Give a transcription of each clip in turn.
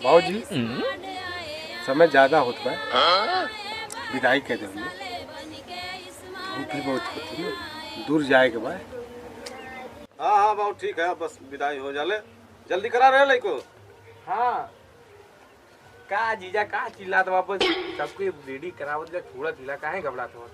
भाजी समय ज्यादा होता है, विदाई कह दे धूप भी बहुत होती है, दूर जाए के बाद। हाँ हाँ बहुत ठीक है, बस विदाई हो जाले, जल्दी करा रहे लइको। हाँ का जीजा का चिल्लात वापस सबके रेडी करावत ले, थोड़ा चिल्ला काहे घबरात हो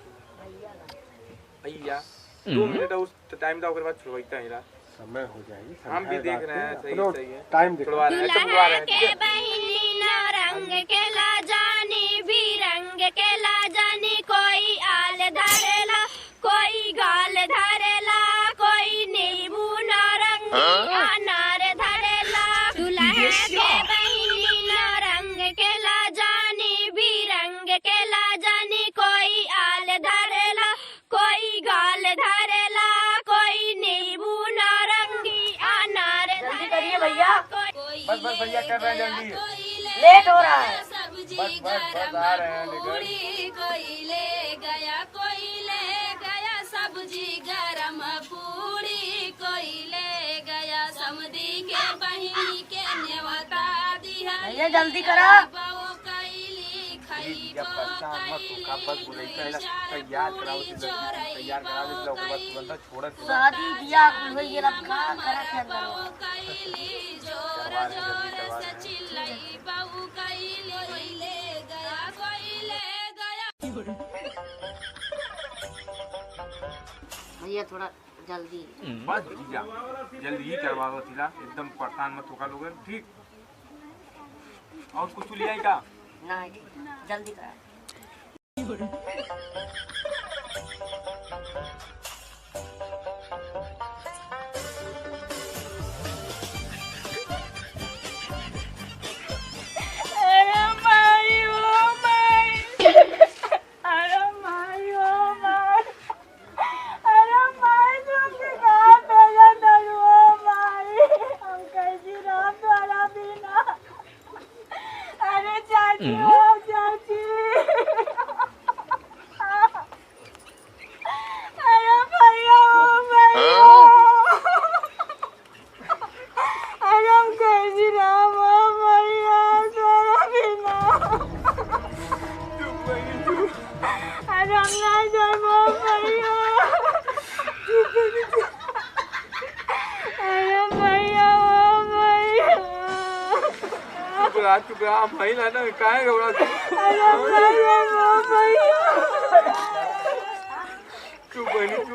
भैया 2 मिनट उस टाइम दा, ओकर बाद छुड़वाइता हिला समय हो जाएगी, हम भी देख रहे हैं। सही सही है, टाइम देखो। छुड़वा रहे हैं, अच्छा बुलवा रहे हैं, ठीक है। बहिनी ना रंग के ला जानी भी रंग के ला जानी, कोई आल धरेला कोई गाल धरेला, कोई नींबू नारंगी अनार धरेला। दुल्हे के बहिनी ना रंग के ला जानी भी रंग के ला जानी, कोई आल धरेला कोई गाल धरेला, कोई नींबू नारंगी अनार धरेला। भैया बस बस भैया कर रहे हैं, जल्दी लेट हो रहा है। बस बस बस आ रहे हैं लेकर। कोई ले गया सब्जी गरम पूरी, कोई ले गया समधी के बहिनी के नेवता दिया। भैया जल्दी करा, तैयार कराओ, तैयार करा दे, बंदा छोड़ा शादी बियाह हुई ये रब का करा के अंदर भैया थोड़ा जल्दी। बस जीजा जल्दी ही करवा दो, चिल्ला एकदम परेशान मत होगा लोग, ठीक। और कुछ लिया ही का नहीं जल्दी करा। चुप रहा भाई ना काहे घबरा चुप बहनी चुप।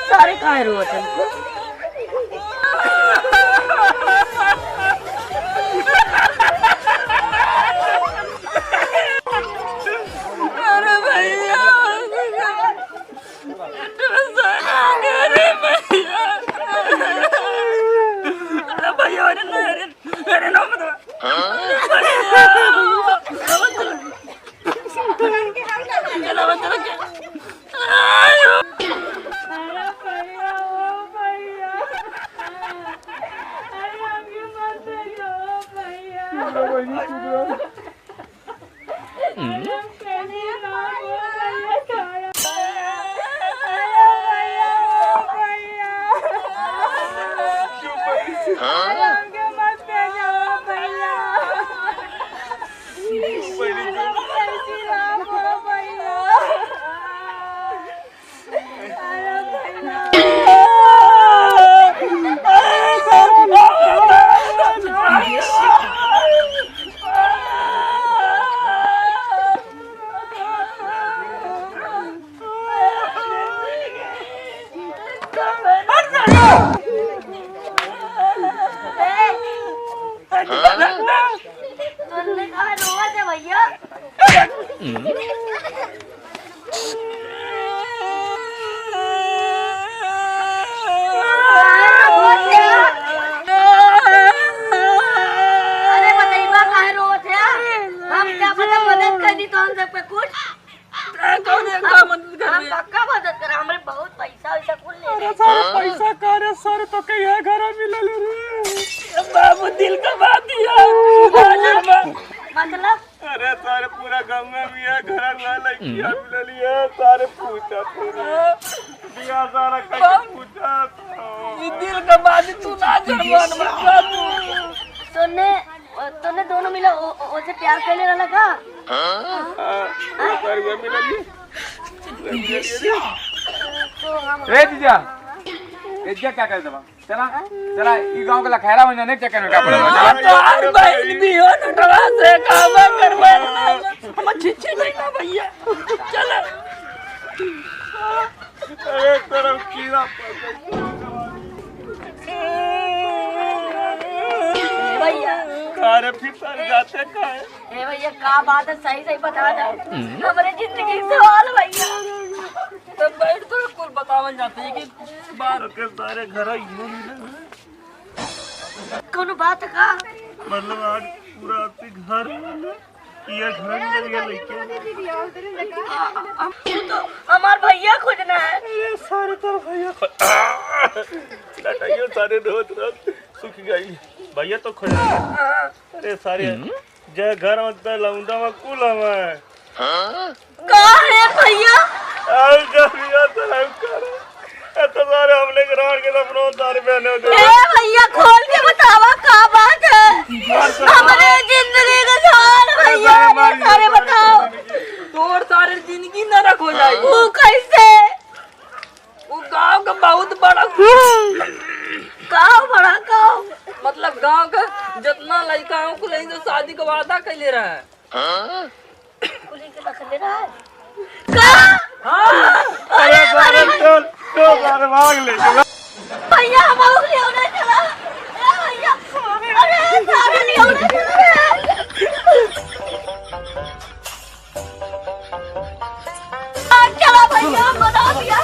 सारे काहे रोते हैं? पैसा करे सर तो तो कहीं घर मिलल रे बाबू दिल का बात दिया मतलब अरे सारे पूरा गांव में मियां घर वाला लड़कियां मिलल है सारे पूछा दिया सारा कहीं पूछा ये दिल का बात तू ना जरमान मत बाबू तूने दोनों मिला उसे प्यार करने वाला का सारे में मिलल ए जीजा एजा क्या कर दबा चला चला ई गांव के लखैरा में नहीं चक्कर में का पड़ेगा तो हर बहन भी हो नटवा से काबा करवा हम छिछी नहीं ना भैया चल अरे तरफ कीड़ा भैया अरे फिर सारे जाते का है ए भैया का बात है सही बता दे हमारे जिंदगी के सवाल भैया तो बैठ तो कुल बतावन जाते हैं कि बात के सारे घर यूं मिले कौन बात का मतलब आज पूरा आपके घर मिले ये घर मिल गया लड़के तो हमार भैया खोजना है ये सारे तो भैया लटाइयो सारे रोज सूख गई भैया तो खोजा अरे सारे जय घर में लौंडा में कुल हमें का है भैया आज जब ये तो कर तो सारे हमने ग्राउंड के अपनों सारे बहने दे ए भैया खोल के बतावा का बात है हमारे जिंदगी का सवाल भैया ये सारे बताओ तोर सारे जिंदगी नरक हो जाएगी वो कैसे वो गांव का बहुत बड़ा गाँव बड़ा गाँव मतलब गांव का जितना लड़काओं को लेकिन तो शादी का वादा कैले रहा है कुली के रख ले रहा है का अरे सारे तो सारे भाग ले भैया हम लोग ले उन्हें चला ए भैया अरे सारे ले उन्हें चला भैया बता दिया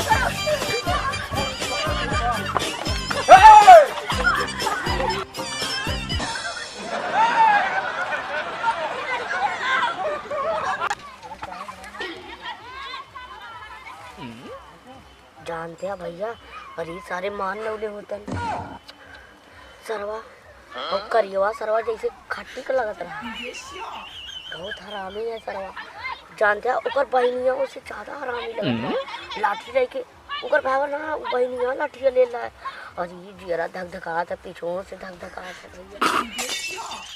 जानते हैं भैया और ये सारे मान लौले होतन सरवा और करियवा सरवा जैसे खट्टी का लगत रहा बहुत हरामी है सरवा जानते हैं ओकर बहनिया उससे ज्यादा हरामी लगत रहा लाठी रह के ओकर भावर ना बहनिया लाठी ले ला और ये जियरा धक धका था पीछों से धक धका था भैया